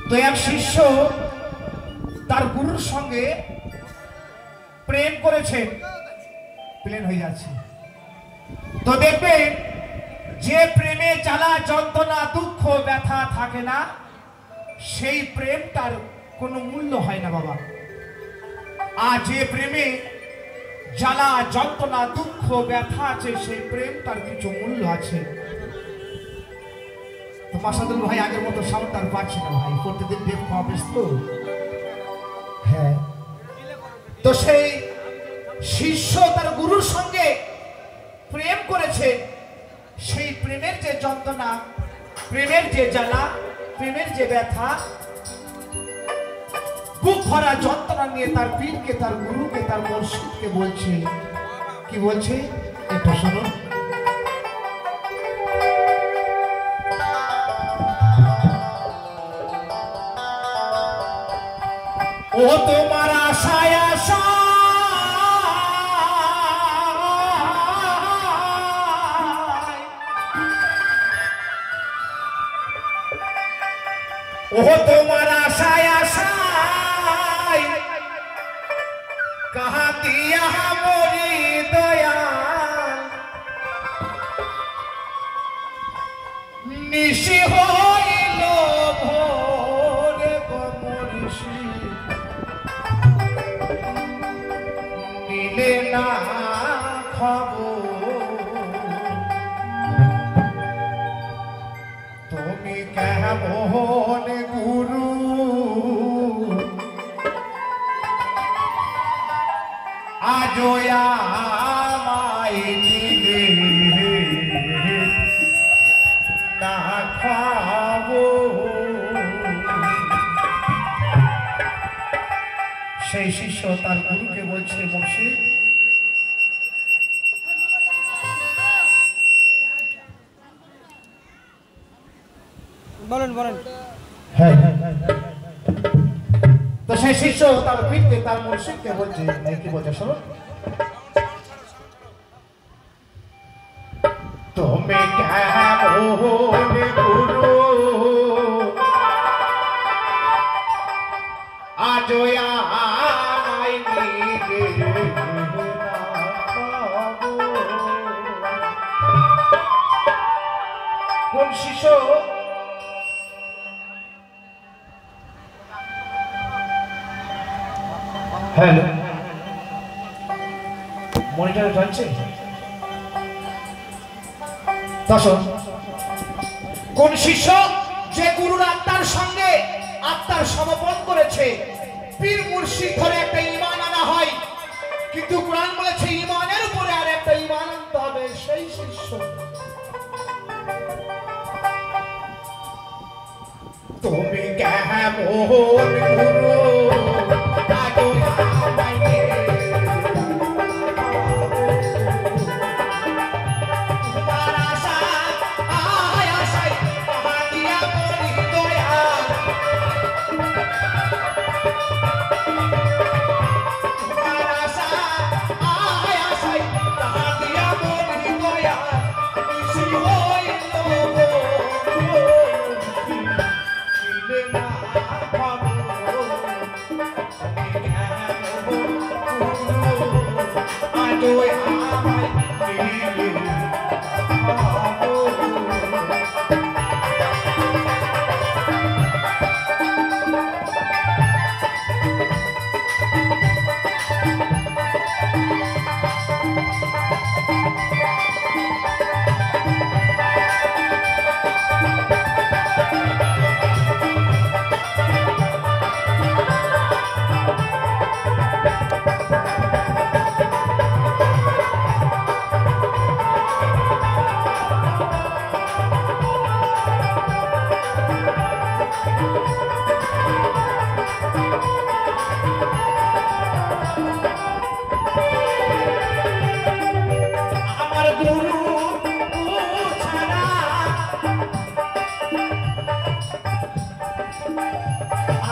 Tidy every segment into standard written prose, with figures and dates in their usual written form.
তো এক শিষ্য তার গুরুর সঙ্গে প্রেম করেছে, প্লেন হয়ে যাচ্ছে। তো দেখবেন যে প্রেমে জ্বালা যন্ত্রণা দুঃখ ব্যথা থাকে না, সেই প্রেমটার কোনো মূল্য হয় না বাবা। আর যে প্রেমে জ্বালা যন্ত্রণা দুঃখ ব্যথা আছে, সেই প্রেমটার কিছু মূল্য আছে। তো মাসাদুল ভাই আগের মতো সাউন্ড আর পাচ্ছি না ভাই, প্রতিদিন ডেট পাবেস তো। হ্যাঁ, তো সেই শিষ্য তার গুরুর সঙ্গে প্রেম করেছে, সেই প্রেমের যে যন্ত্রণা, প্রেমের যে জ্বালা, প্রেমের যে ব্যথা, বুক ভরা যন্ত্রণা নিয়ে তার পীরকে, তার গুরুকে, তার মুর্শিদকে বলছে। কি বলছে একটু শুনুন। ও তোমার আশায় আশা ও তোমার আশায় আশায় কাহা দিয়া মরি দয়াল নিশি হইল ভোরে গমরিষি নিলে না খবর তুমি কেমন গুরু আজো আমায় দিলে না খাবো। সেই শিষ্য তার গুরুকে বলছে, মুর্শিদ বলেন বলেন। হ্যাঁ, তো সেই শিষ্য তার পীরকে, তার মুর্শিদকে বলছে, কি বলছে শোনো। তুমি কেমন গুরু আজো আমায় দিলে না খাবো। কোন শিষ্য? হ্যালো, মনিটরে চলছে? দর্শক, কোন শিষ্য যে গুরুর আত্মার সঙ্গে আত্মার সমর্পণ করেছে, পীর মুর্শিদ ধরে একটা ঈমান আনা হয়, কিন্তু কোরআন বলেছে ঈমানের উপরে আর একটা ঈমান আনতে হবে, সেই শিষ্য। তুমি কেমন গুরু আজো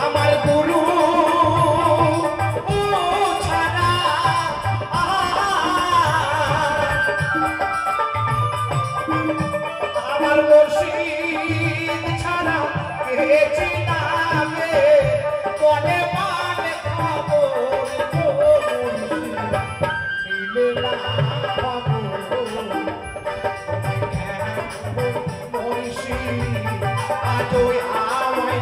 আমায় কেছি নামে বনে মানে খবর মিলে না মরিষি আজও আমায়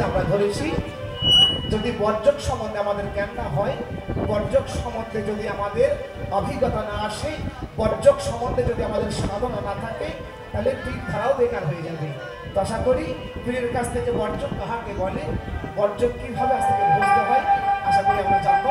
আমরা ধরেছি যদি বর্জক সম্বন্ধে আমাদের জ্ঞান না হয়, বর্জক সম্বন্ধে যদি আমাদের অভিজ্ঞতা না আসে, বর্জক সম্বন্ধে যদি আমাদের সাধনা না থাকে, তাহলে পীর ধারাও বেকার হয়ে যাবে। তো আশা করি পীরের কাছ থেকে বর্জক কাহাকে বলে, বর্জক কিভাবে আজ থেকে বুঝতে হয়, আশা করি আমরা জানবো।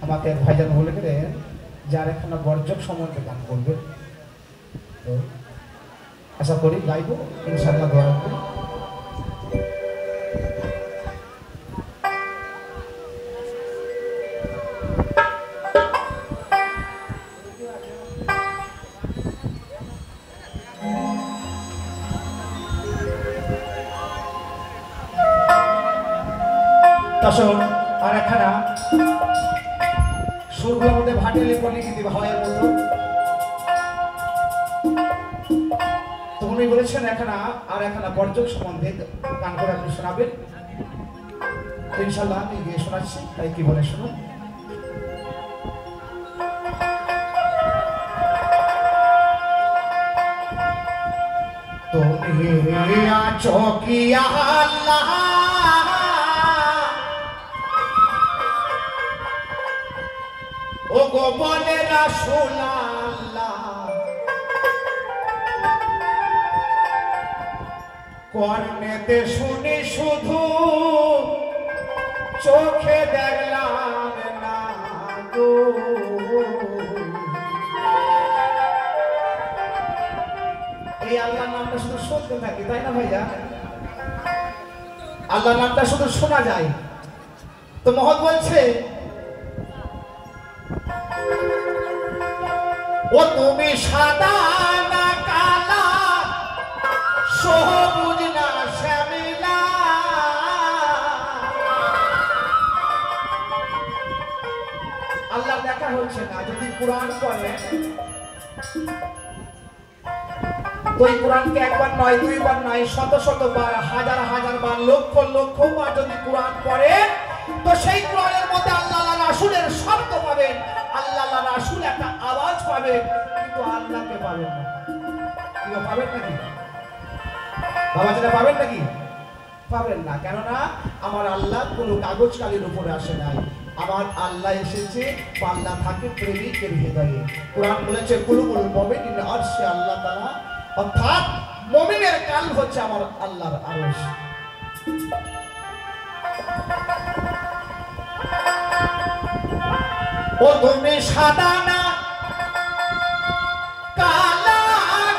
আমাকে ভাইজান বলে গেলেন যার একটা বর্জক সম্বন্ধে গান করবে, তো আশা করি গাইব ইনশাআল্লাহ দোয়া করি। তখন আর একখানা সুরগুলোর মধ্যে ভাটিলে করে লিখে দিবে হওয়ার মতো। তো উনি বলেছেন একখানা আর একখানা বর্জক সম্বন্ধে গান করে আপনি শোনাবেন। ইনশাল্লাহ আমি গিয়ে শোনাচ্ছি, তাই কি বলে শুনুন। তুমি আছো কি আল্লাহ ও গো বলে রাসূল আল্লাহ, কর্ণেতে শুনি শুধু চোখে দেখলাম না গো। এই আল্লাহর নামটা শুধু শুনতে থাকি, তাই না ভাইয়া? আল্লাহর নামটা শুধু শোনা যায়। তো মহৎ বলছে ও তুমি সাদা না কালা, সবুজ না শ্যামলা, আল্লাহ দেখা হচ্ছে না। যদি কোরআন পড়েন তো এই কোরআনকে একবার নয়, দুইবার নয়, শত শত বার, হাজার হাজার বার, লক্ষ লক্ষ বার যদি কোরআন পড়ে তো সেই কোরআনের মধ্যে আল্লাহ রাসূলের শব্দ পাবেন, আল্লাহ রাসূল একটা আওয়াজ পাবেন, কিন্তু আল্লাহকে পাবেন না। কি পাবেন নাকি বাবাজিরা? পাবেন নাকি? পাবেন না। কেননা আমার আল্লাহ কোনো কাগজ কালির উপরে আসে নাই, আমার আল্লাহ এসেছে পাল্লা থাকে প্রেমিকের হৃদয়ে। কোরআন বলেছে কুলুবুল মুমিনিন আরশে আল্লাহ তাআলা, অর্থাৎ মুমিনের কাল হচ্ছে আমার আল্লাহর আরশ। ও তুমি সাদা না কালা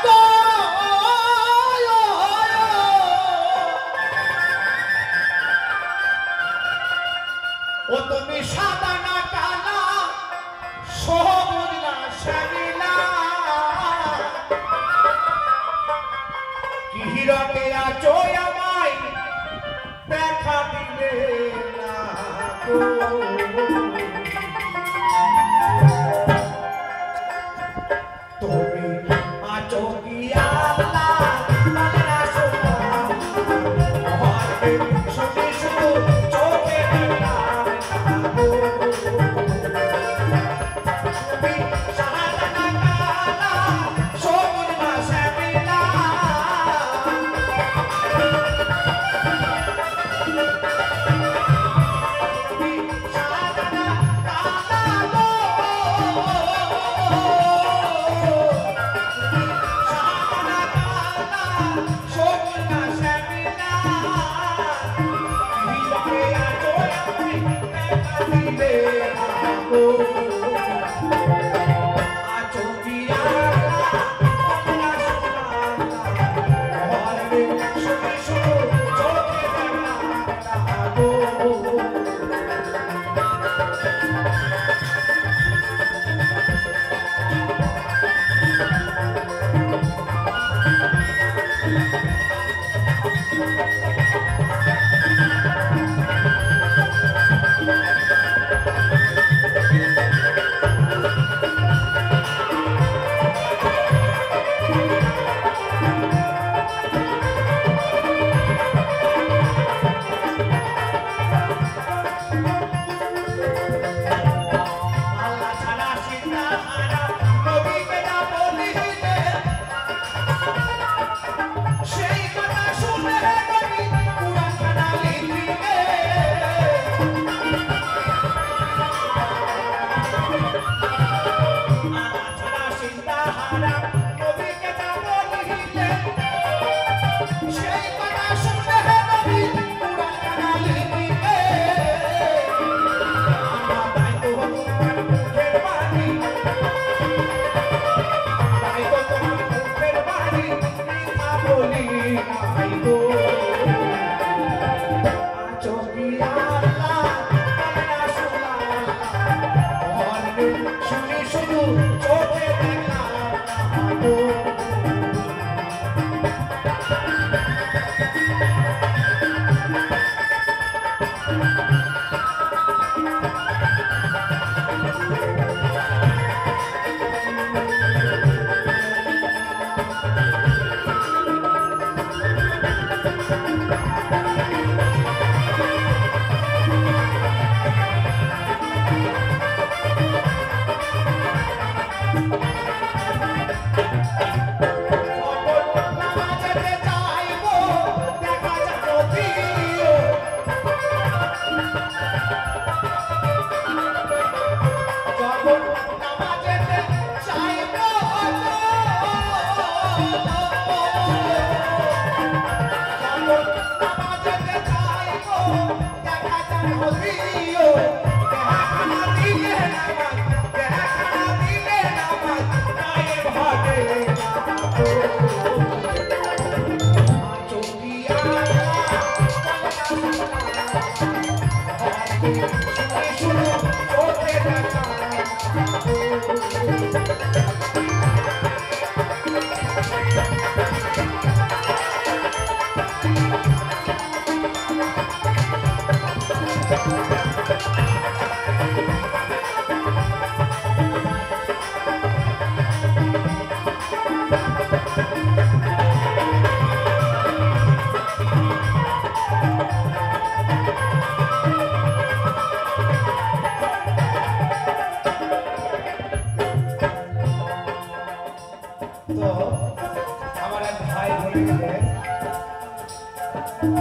গো, ও তুমি সাদা না কালা, সবুজ না শ্যামলা, কি হিরণে আছো আমায় দেখা দিলে না গো। তুমি আছো কি আল্লাহ রাসূল শুধু শুধু চোখে দেখলাম না গো। তুমি সাদা না কালা, সবুজ না শ্যামলা, তুমি সাদা না কালা গো,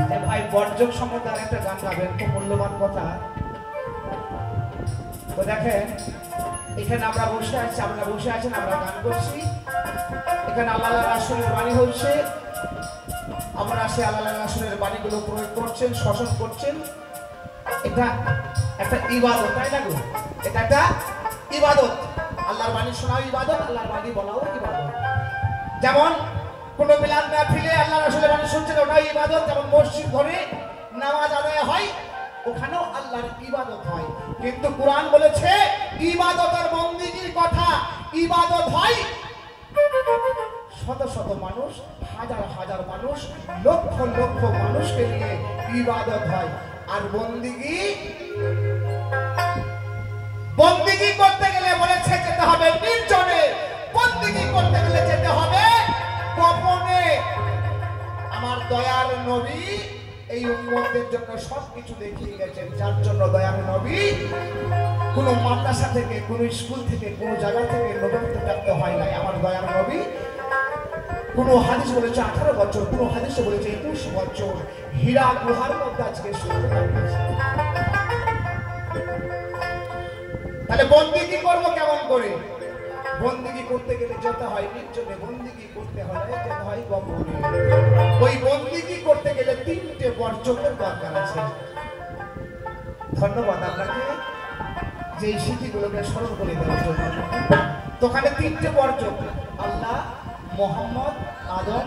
যে ভাই বর্জক সম্বন্ধে আর একটা গান গাবেন, খুব মূল্যবান কথা। তো দেখেন এখানে আমরা বসে আছি, আপনারা বসে আছেন, আমরা গান করছি, এখানে আল্লাহ রাসূলের বাণী হচ্ছে, আমরা সে আল্লাহ রাসূলের বাণীগুলো প্রয়োগ করছেন, শাসন করছেন। এটা একটা ইবাদত, তাই না গো? এটা একটা ইবাদত। আল্লাহর বাণী শোনাও ইবাদত, আল্লাহর বাণী বলাও ইবাদত। যেমন কোন মিলাদ মাহফিলে আল্লাহ রাসূলের বাণী শুনছেন, ওটাই ইবাদত। যেমন মসজিদ ঘরে নামাজ আদায় হয়, ওখানেও আল্লাহর ইবাদত হয়। কিন্তু কোরআন বলেছে ইবাদত আর বন্দেগীর কথা। ইবাদত হয় শত শত মানুষ, হাজার হাজার মানুষ, লক্ষ লক্ষ মানুষকে নিয়ে ইবাদত হয়। আর বন্দেগী করতে গেলে বলেছে যেতে হবে নির্জনে, বন্দেগী করতে গেলে যেতে হবে গোপনে। আমার দয়ার নবী এই উম্মতের জন্য সবকিছু দেখিয়ে গেছেন, যার জন্য দয়ার নবী কোন মাদ্রাসা থেকে, কোন স্কুল থেকে, কোন জায়গা থেকে নবুয়ত প্রাপ্ত হয় নাই। আমার দয়ার নবী কোন হাদিস বলেছে 18 বছর, কোন হাদিস বলেছে 21 বছর হীরা গুহার মধ্যে আজকে শুনতে পাচ্ছি। তাহলে বন্দেগী করব কেমন করে? বন্দেগী করতে গেলে যেতে হয় নির্জনে, বন্দেগী করতে হলে যেতে হয় গোপনে। ওই বন্দেগী করতে গেলে 3টে বর্জকের দরকার আছে। ধন্যবাদ আপনাকে যে এই স্মৃতিগুলোকে স্মরণ করে দেওয়ার জন্য। তো ওখানে 3টে বর্জক, আল্লাহ, মোহাম্মদ, আদম,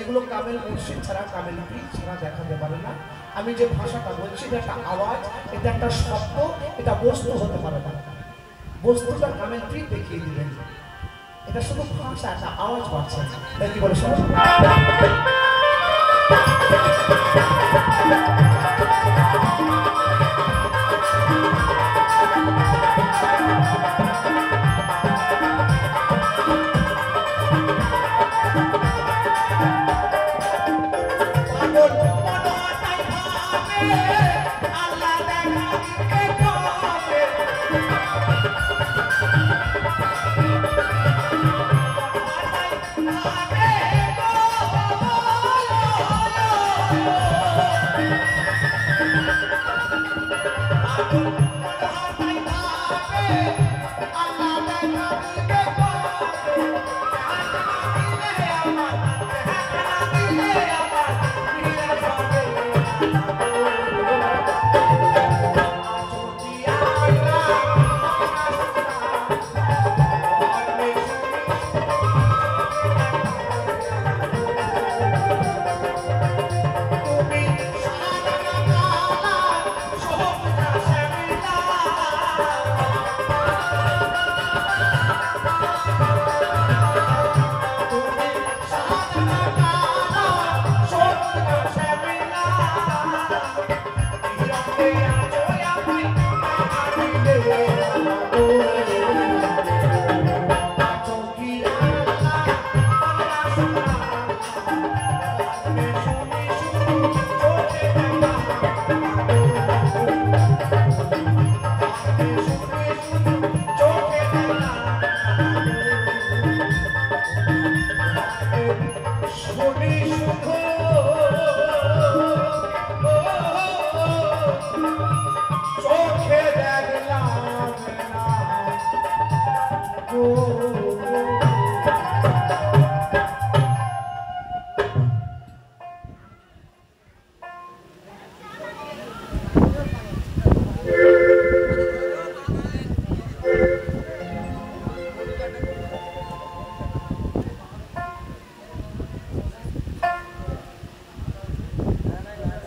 এগুলো কামেল মুর্শিদ ছাড়া, কামেল পীর ছাড়া দেখাতে পারে না। আমি যে ভাষাটা বলছি এটা একটা আওয়াজ, এটা একটা শব্দ, এটা বস্তু হতে পারে না। বস্তুটা কামেল পীর দেখিয়ে দিলেন, এটা শুধু ভাষা, একটা আওয়াজ পাচ্ছে। তাই কি বলে শোনো?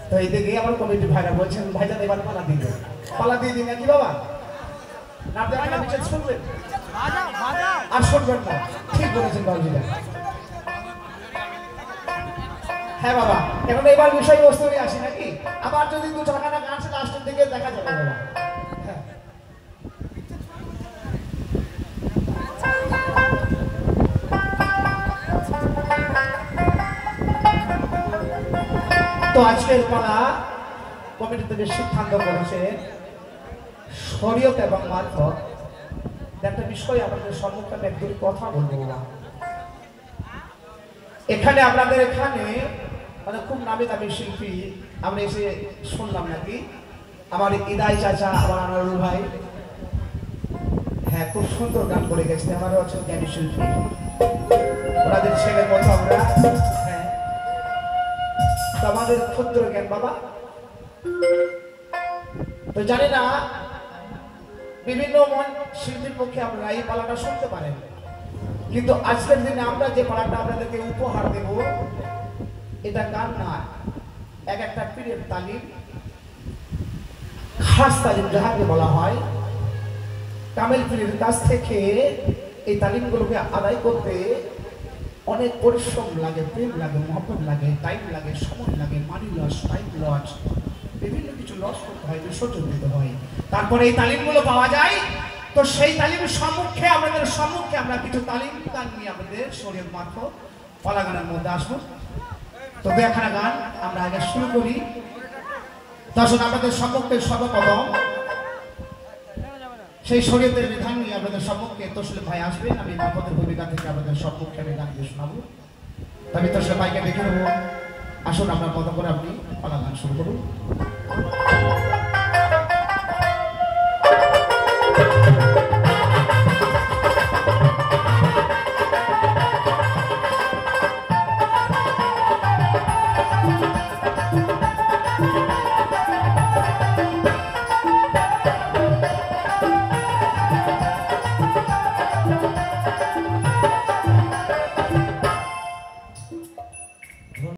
তো এইদিকে আমার কমিটি ভাইরা বলছেন ভাইজান এবার পালা দিয়ে দিন নাকি বাবা? না আপনারা বিচার শুনবেন আর শুনবেন না, ঠিক বলেছেন বাবুজিরা। হ্যাঁ বাবা, এখন এবার বিষয়বস্তু নিয়ে আসি নাকি? আবার যদি 2-4খানা গান লাস্টের দিকে দেখা যাবে বাবা। হ্যাঁ, তো আজকের পালা কমিটি থেকে সিদ্ধান্ত করেছে শরীয়ত এবং মারফত একটা বিষয় আপনাদের সম্মুখে আমি একদম কথা বলবো। এখানে আপনাদের এখানে মানে খুব নামি দামি শিল্পী আমরা এসে শুনলাম নাকি আমার ইদাই চাচা আমার আনারুল ভাই হ্যাঁ খুব সুন্দর গান করে গেছে আমারও হচ্ছে জ্ঞানী শিল্পী ওনাদের ছেলে মতো আমরা হ্যাঁ তো আমাদের ক্ষুদ্র জ্ঞান বাবা তো জানি না বিভিন্ন শিল্পীর পক্ষে আপনারা এই পালাটা শুনতে পারেন কিন্তু আজকের দিনে আমরা যে পালাটা আপনাদেরকে উপহার দেব এটা গান না এক একটা পীরের তালিম খাস তালিম যাহাকে বলা হয় কামেল পীরের কাছ থেকে এই তালিমগুলোকে আদায় করতে অনেক পরিশ্রম লাগে প্রেম লাগে মহব্বত লাগে টাইম লাগে সময় লাগে মানি লস টাইম লস বিভিন্ন কিছু লস করতে হয় বিসর্জন দিতে হয় তারপরে এই তালিমগুলো পাওয়া যায় তো সেই তালিমের সম্মুখে আমাদের সম্মুখে আমরা কিছু তালিম গান নিয়ে আমাদের শরীর মারফত পালা গানের মধ্যে আসবো তো একখানা গান আমরা আগে শুরু করি দর্শক আমাদের সম্মুখে সর্বপ্রথম সেই শরীয়তের বিধান নিয়ে আপনাদের সম্মুখে তসলিম ভাই আসবেন আমি মাহমুদের ভূমিকা থেকে আপনাদের সম্মুখে আমি গান দিয়ে শোনাবো তবে তসলিম ভাইকে দেখে নেবো আসুন আপনার মতো করে আপনি পালা গান শুরু করুন